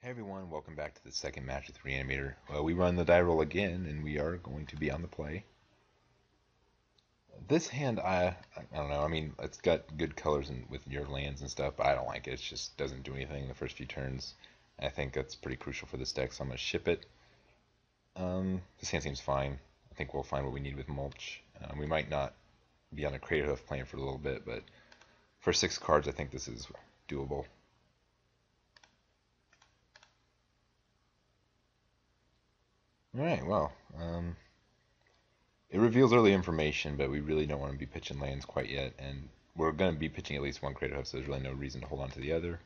Hey everyone, welcome back to the second match with Reanimator. Well, we run the die roll again, and we are going to be on the play. This hand, I don't know. I mean, it's got good colors with your lands and stuff, but I don't like it. It just doesn't do anything the first few turns. I think that's pretty crucial for this deck, so I'm going to ship it. This hand seems fine. I think we'll find what we need with mulch. We might not be on a Crater Hoof plan for a little bit, but for 6 cards, I think this is doable. Alright, well, it reveals early information, but we really don't want to be pitching lands quite yet, and we're going to be pitching at least one Crater Hoof, so there's really no reason to hold on to the other.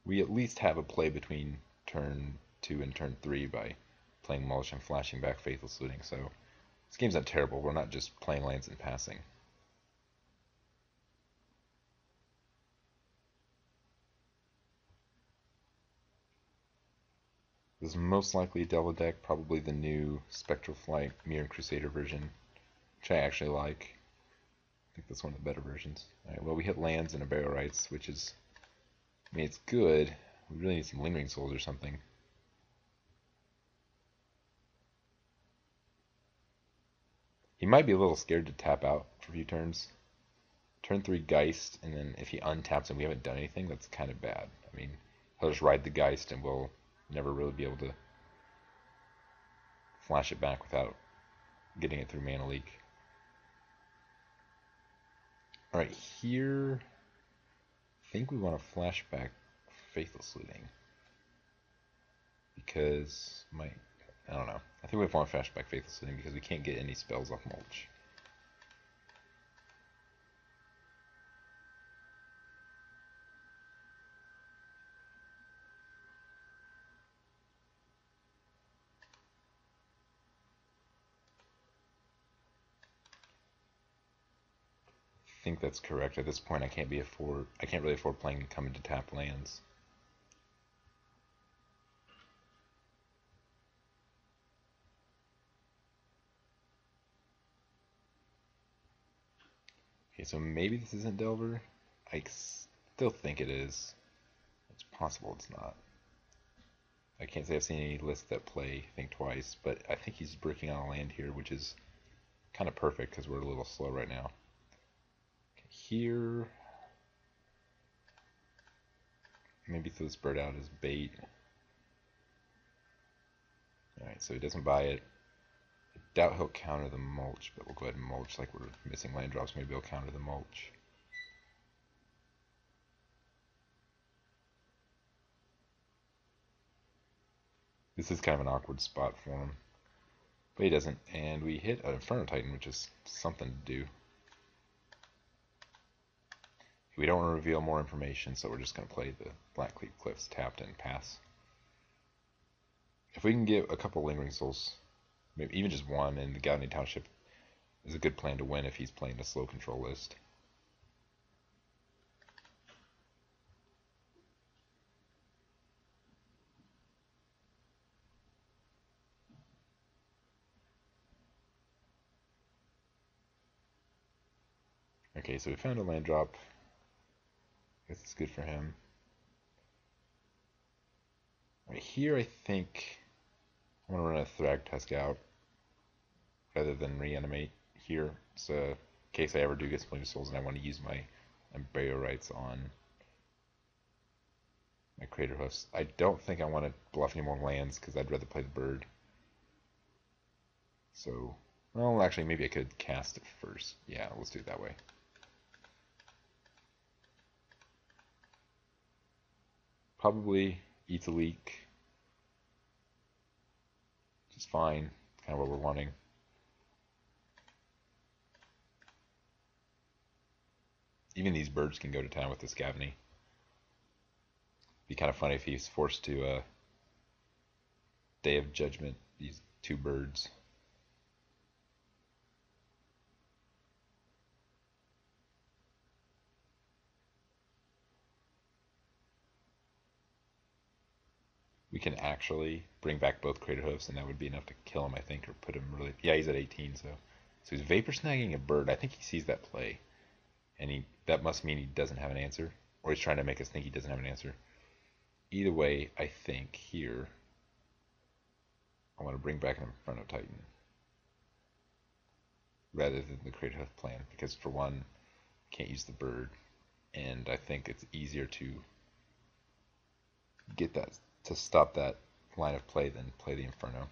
We at least have a play between turn 2 and turn 3 by playing Mulch and flashing back Faithful Saluting, so this game's not terrible. We're not just playing lands and passing. This is most likely a Devil deck, probably the new Spectral Flight Mirror Crusader version, which I actually like. I think that's one of the better versions. Alright, well, we hit lands and a Burial Rites, which is, I mean, it's good. We really need some Lingering Souls or something. He might be a little scared to tap out for a few turns. Turn 3 Geist, and then if he untaps and we haven't done anything, that's kind of bad. I mean, he'll just ride the Geist and we'll never really be able to flash it back without getting it through Mana Leak. Alright, here I think we want to flash back Faithful Saluting. Because I don't know. I think we want to flash back Faithful Saluting because we can't get any spells off Mulch. I think that's correct. At this point, I can't really afford playing coming to tap lands. Okay, so maybe this isn't Delver. I still think it is. It's possible it's not. I can't say I've seen any lists that play Think Twice, but I think he's breaking on a land here, which is kind of perfect because we're a little slow right now. Okay, here, maybe throw this bird out as bait. Alright, so he doesn't buy it. I doubt he'll counter the mulch, but we'll go ahead and mulch like we're missing land drops. Maybe he'll counter the mulch. This is kind of an awkward spot for him. But he doesn't, and we hit an Inferno Titan, which is something to do. We don't want to reveal more information, so we're just going to play the Black Cleat Cliffs tapped and pass. If we can get a couple Lingering Souls, maybe even just one, in the Gaudian Township is a good plan to win if he's playing a slow control list. Okay, so we found a land drop. I guess it's good for him. Right here, I think I want to run a Thragtusk out rather than reanimate here. So in case I ever do get Splinter Souls and I want to use my Burial Rites on my Crater Hoofs. I don't think I want to bluff any more lands because I'd rather play the bird. So, well, actually, maybe I could cast it first. Yeah, let's do it that way. Probably eats a leak. Just fine. Kind of what we're wanting. Even these birds can go to town with this Gavany. Be kind of funny if he's forced to Day of Judgment these 2 birds. We we can actually bring back both Crater Hoofs, and that would be enough to kill him, I think, or put him really. Yeah, he's at 18, so he's Vapor Snagging a bird. I think he sees that play, and that must mean he doesn't have an answer, or he's trying to make us think he doesn't have an answer. Either way, I think here I want to bring back an Inferno Titan rather than the Crater Hoof plan, because for one, can't use the bird, and I think it's easier to get that to stop that line of play than play the Inferno.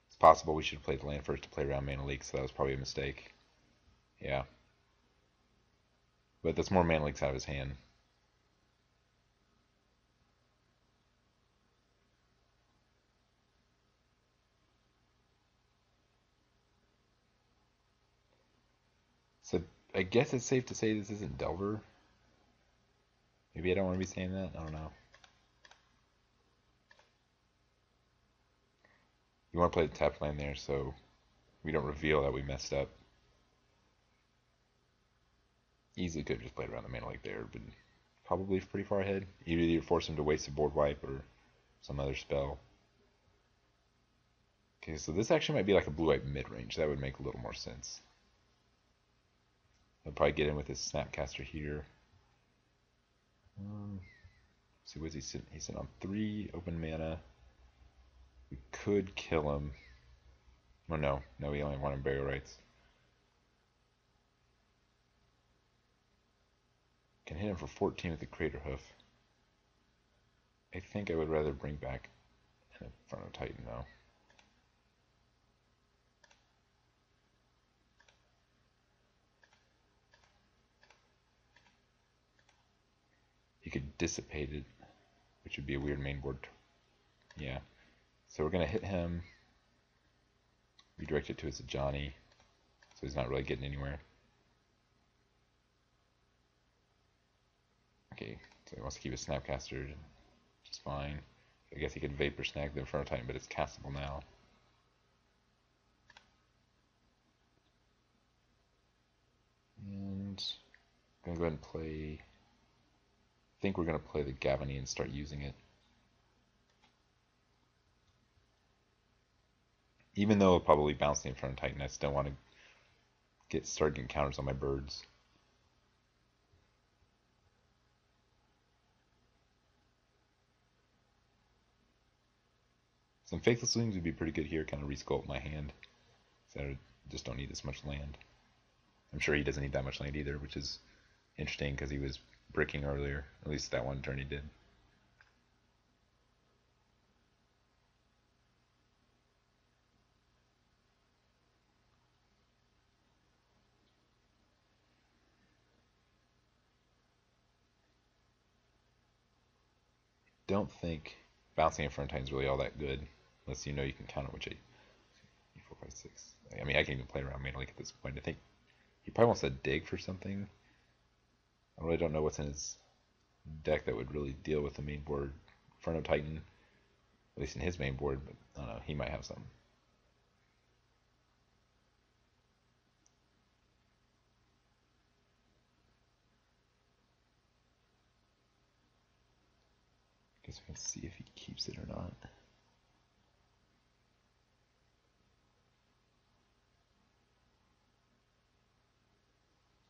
It's possible we should have played the land first to play around Mana Leak, so that was probably a mistake. Yeah. But that's more Mana Leaks out of his hand. So I guess it's safe to say this isn't Delver. Maybe I don't want to be saying that. I don't know. You want to play the tap land there so we don't reveal that we messed up. Easily could have just played around the Mana Leak there, but probably pretty far ahead. You'd either force him to waste a board wipe or some other spell. Okay, so this actually might be like a blue white mid range. That would make a little more sense. I'll probably get in with his Snapcaster here. See, what's he sitting? He's sitting on 3 open mana. We could kill him. Oh no, we only have 1 on Burial Rites. Can hit him for 14 with the Crater Hoof. I think I would rather bring back an Inferno Titan though. He could dissipate it, which would be a weird main board. Yeah. So we're going to hit him, redirect it to his Ajani, so he's not really getting anywhere. Okay, so he wants to keep his Snapcaster, which is fine. I guess he could Vapor Snag the Inferno Titan, but it's castable now. And I'm going to go ahead and play. I think we're going to play the Gavany and start using it. Even though I'll probably bounce the Inferno Titan, I still want to start getting counters on my birds. Some Faithless Looms would be pretty good here, kind of resculpt my hand. So I just don't need this much land. I'm sure he doesn't need that much land either, which is interesting because he was bricking earlier. At least that one turn he did. Don't think bouncing Inferno Titan is really all that good, unless you know you can count it with a 4, 5, 6. I mean, I can even play around Mana Leak at this point. I think he probably wants to dig for something. I really don't know what's in his deck that would really deal with the main board Inferno Titan, at least in his main board, but I don't know, he might have something. Guess we can see if he keeps it or not.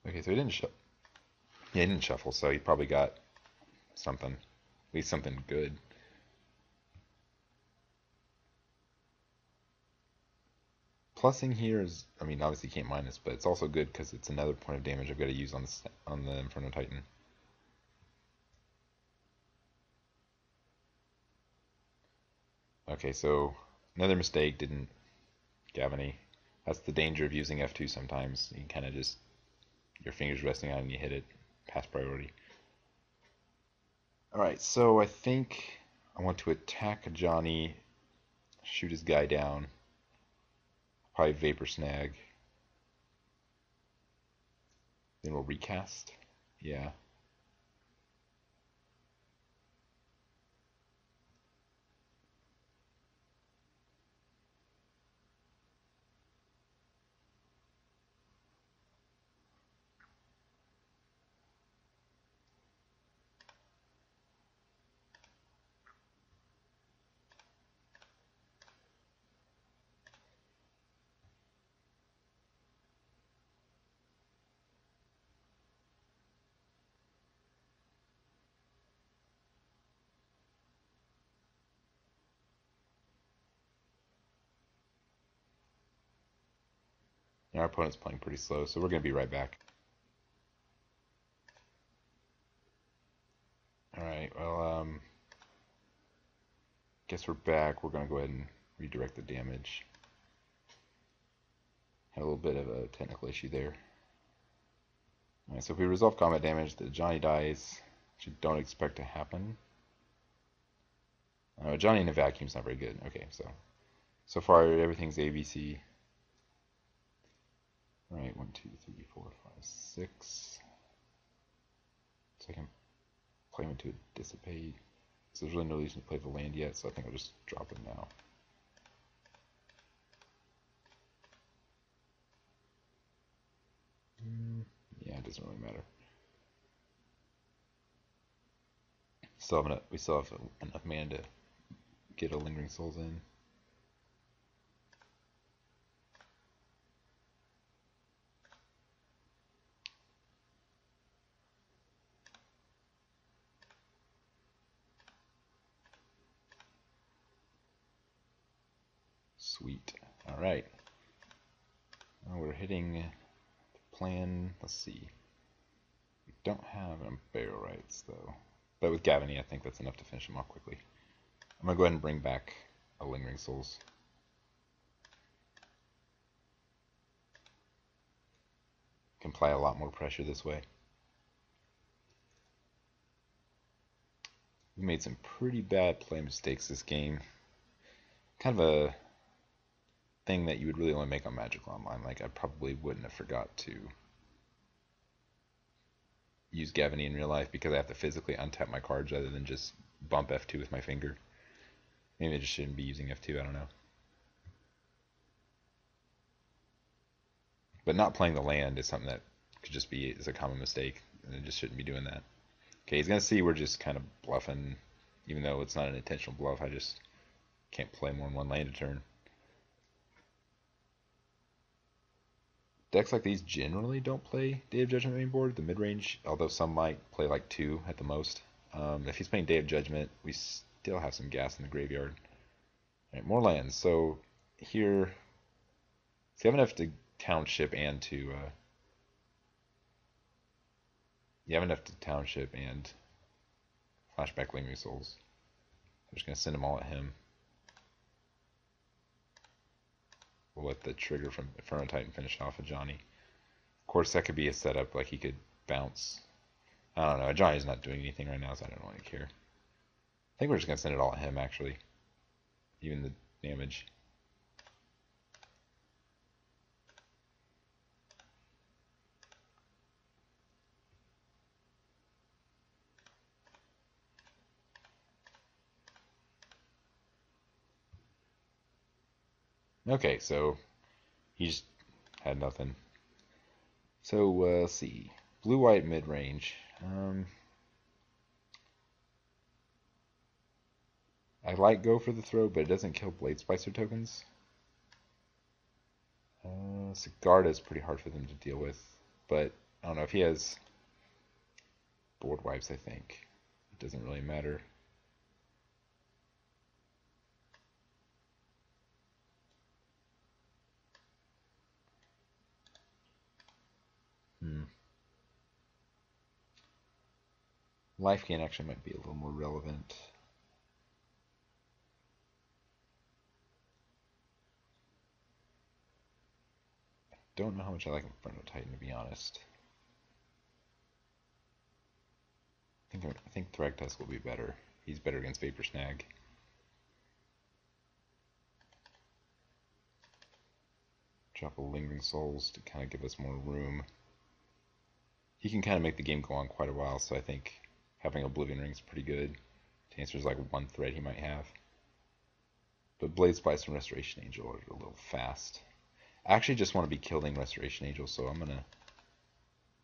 Okay, so he didn't shuffle, so he probably got something, at least something good. Plussing here is, I mean, obviously can't minus, but it's also good because it's another point of damage I've got to use on the Inferno Titan. Okay, so another mistake, didn't Gavany. That's the danger of using F2 sometimes. You can kind of just, your fingers resting on it and you hit it, pass priority. Alright, so I think I want to attack Johnny, shoot his guy down, probably Vapor Snag. Then we'll recast. Yeah. And our opponent's playing pretty slow, so we're going to be right back. Alright, well, guess we're back. We're going to go ahead and redirect the damage. Had a little bit of a technical issue there. Alright, so if we resolve combat damage, the Johnny dies, which you don't expect to happen. Johnny in a vacuum's not very good. Okay, so far everything's ABC. Alright, 1, 2, 3, 4, 5, 6. So I can play him into a dissipate. So there's really no reason to play the land yet, so I think I'll just drop it now. Yeah, it doesn't really matter. We still have enough mana to get a Lingering Souls in. Sweet. Alright. Now we're hitting the plan. Let's see. We don't have Unburial Rights, though. But with Gavany, I think that's enough to finish him off quickly. I'm going to go ahead and bring back a Lingering Souls. Can apply a lot more pressure this way. We made some pretty bad play mistakes this game. Kind of a thing that you would really only make on Magic Online. Like, I probably wouldn't have forgot to use Gavany in real life because I have to physically untap my cards rather than just bump F2 with my finger. Maybe I just shouldn't be using F2, I don't know. But not playing the land is something that could just be is a common mistake, and I just shouldn't be doing that. Okay, he's going to see we're just kind of bluffing, even though it's not an intentional bluff. I just can't play more than one land a turn. Decks like these generally don't play Day of Judgment main board, the mid-range, although some might play like 2 at the most. If he's playing Day of Judgment, we still have some gas in the graveyard. All right, more lands. So here, you have enough to township and to flashback Lingering Souls. I'm just gonna send them all at him. We'll let the trigger from Inferno Titan finish off of Johnny. Of course, that could be a setup, like he could bounce. I don't know. Johnny's not doing anything right now, so I don't really care. I think we're just gonna send it all at him, actually. Even the damage. Okay, so he's had nothing. So let's see, blue-white mid-range. I like Go for the Throw, but it doesn't kill Blade Splicer tokens. Sigarda is pretty hard for them to deal with, but I don't know if he has board wipes. I think it doesn't really matter. Life gain actually might be a little more relevant. I don't know how much I like Inferno Titan, to be honest. I think Thragtusk will be better. He's better against Vapor Snag. Drop a Lingering Souls to kind of give us more room. He can kind of make the game go on quite a while, so I think having Oblivion Ring is pretty good. To answer like one threat he might have. But Blade Splice and Restoration Angel are a little fast. I actually just want to be killing Restoration Angel, so I'm going to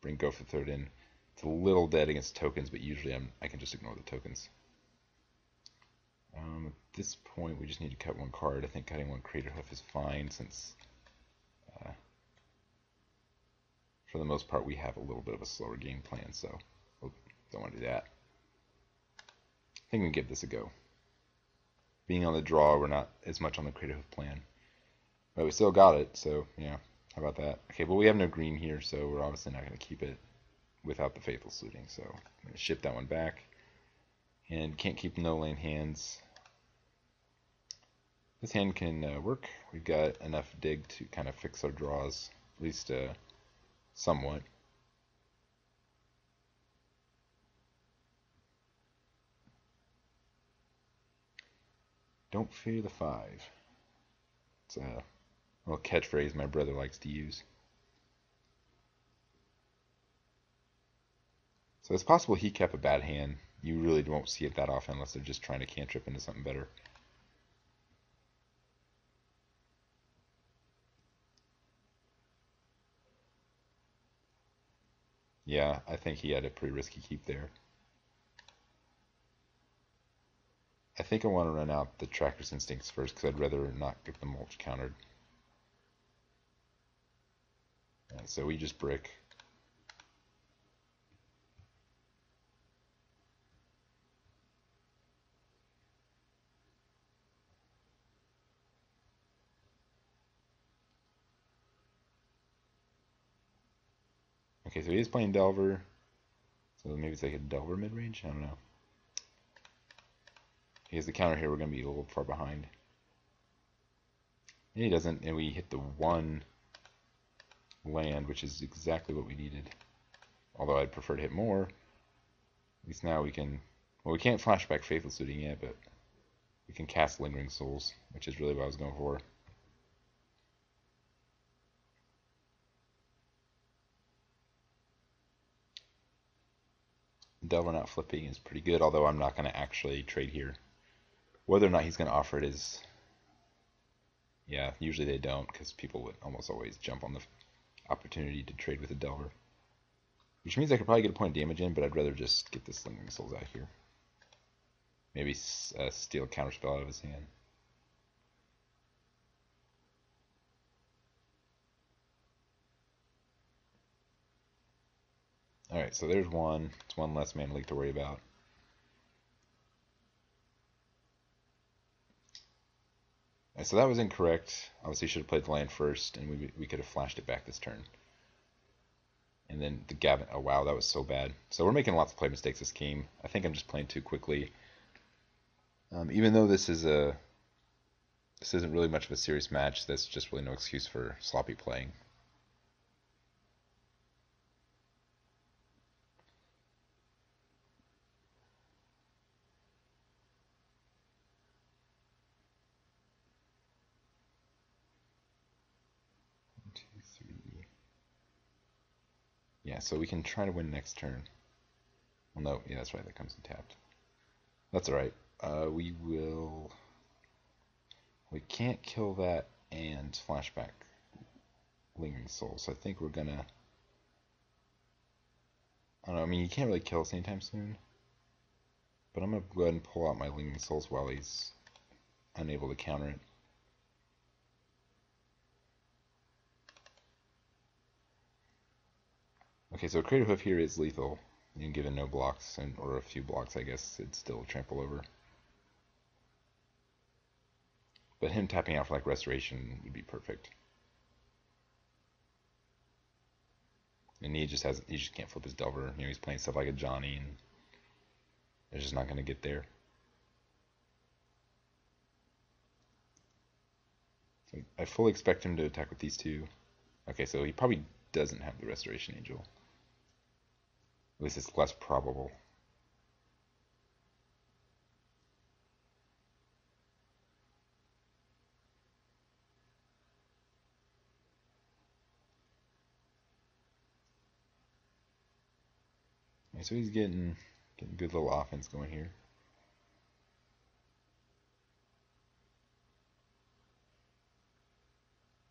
bring Go for Third in. It's a little dead against tokens, but usually I can just ignore the tokens. At this point, we just need to cut one card. I think cutting one Crater Hoof is fine, since for the most part we have a little bit of a slower game plan, so don't want to do that. I think we can give this a go. Being on the draw, we're not as much on the Crater Hoof plan. But we still got it, so yeah. How about that? Okay, but we have no green here, so we're obviously not going to keep it without the Faithful Looting. So I'm going to ship that one back. And can't keep no lane hands. This hand can work. We've got enough dig to kind of fix our draws, at least somewhat. Don't fear the 5. It's a little catchphrase my brother likes to use. So it's possible he kept a bad hand. You really won't see it that often unless they're just trying to cantrip into something better. Yeah, I think he had a pretty risky keep there. I think I want to run out the Tracker's Instincts first because I'd rather not get the mulch countered. Right, so we just brick. Okay, so he is playing Delver. So maybe it's like a Delver mid-range? I don't know. He has the counter here, we're going to be a little far behind. And he doesn't, and we hit the 1 land, which is exactly what we needed. Although I'd prefer to hit more. At least now we can... Well, we can't flashback Faithless Looting yet, but we can cast Lingering Souls, which is really what I was going for. Delver not flipping is pretty good, although I'm not going to actually trade here. Whether or not he's going to offer it is... Yeah, usually they don't, because people would almost always jump on the opportunity to trade with a Delver. Which means I could probably get a point of damage in, but I'd rather just get this Lingering Souls out here. Maybe steal a counterspell out of his hand. Alright, so there's one. It's one less mana leak to worry about. Right, so that was incorrect. Obviously should have played the land first, and we could have flashed it back this turn. And then the Gavin... Oh wow, that was so bad. So we're making lots of play mistakes this game. I think I'm just playing too quickly. Even though this isn't really much of a serious match, that's just really no excuse for sloppy playing. One, two, three. Yeah, so we can try to win next turn. Well, no, yeah, that's right, that comes in tapped. That's alright. We will... We can't kill that and flashback Lingering Soul, so I think we're gonna... I don't know, I mean, you can't really kill us anytime soon. But I'm gonna go ahead and pull out my Lingering Souls while he's unable to counter it. Okay, so Crater Hoof here is lethal. And given no blocks, or a few blocks, I guess, it'd still trample over. But him tapping out for like Restoration would be perfect. And he just can't flip his Delver. You know, he's playing stuff like a Johnny, and they're just not gonna get there. So I fully expect him to attack with these two. Okay, so he probably doesn't have the Restoration Angel. At least it's less probable. Okay, so he's getting good little offense going here.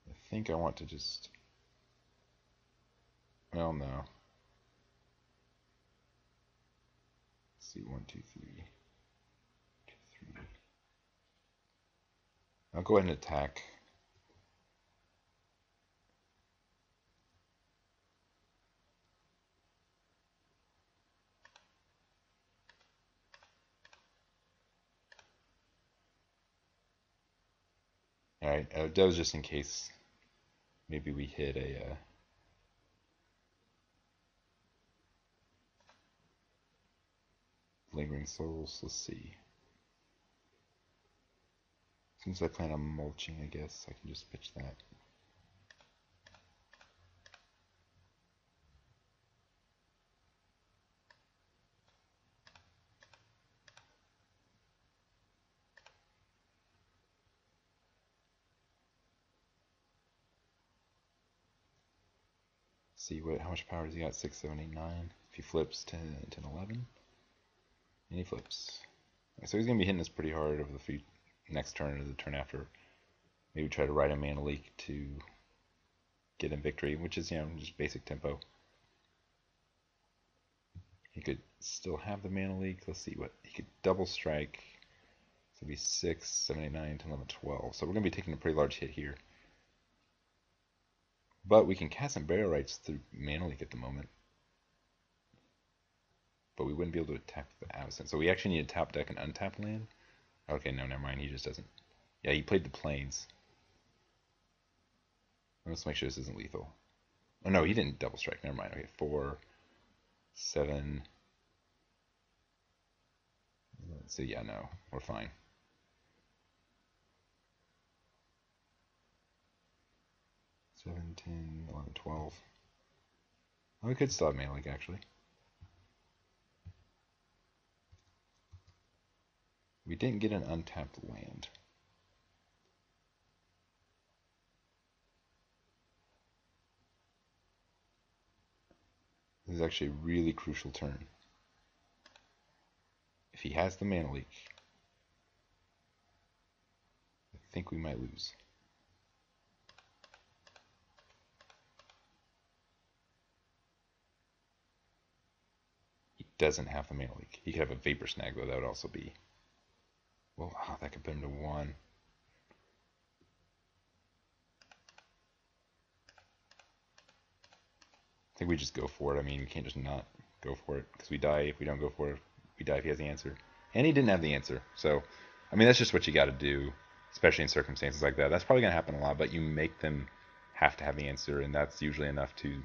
I think I want to just... Well, no. Let's see, 1, 2, 3. 2, 3. I'll go ahead and attack. Alright, that was just in case Maybe we hit a Lingering Souls. Let's see. Since I plan on mulching, I guess I can just pitch that. See how much power does he got? 6, 7, 8, 9. If he flips 10, 10, 11, and he flips. So he's gonna be hitting us pretty hard over the next turn or the turn after. Maybe try to ride a mana leak to get him victory, which is just basic tempo. He could still have the mana leak. Let's see what he could double strike. So it'd be 6, 7, 8, 9, 10, 11, 12. So we're gonna be taking a pretty large hit here. But we can cast some Burial Rites through mana leak at the moment. But we wouldn't be able to attack the Absent. So we actually need to tap deck and untap land. Okay, no, never mind. He just doesn't. Yeah, he played the Plains. Let's make sure this isn't lethal. Oh no, he didn't double strike. Never mind. Okay, 4, 7. So yeah, no, we're fine. Seven, 10, 11, 12. Oh, we could still have mana leak actually. We didn't get an untapped land. This is actually a really crucial turn. If he has the mana leak, I think we might lose. He doesn't have the mana leak. He could have a Vapor Snag though. That would also be. Well, that could put him to 1. I think we just go for it. I mean, we can't just not go for it because we die if we don't go for it. We die if he has the answer. And he didn't have the answer. So, I mean, that's just what you got to do, especially in circumstances like that. That's probably going to happen a lot, but you make them have to have the answer, and that's usually enough to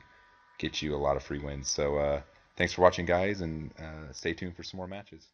get you a lot of free wins. So, thanks for watching, guys, and stay tuned for some more matches.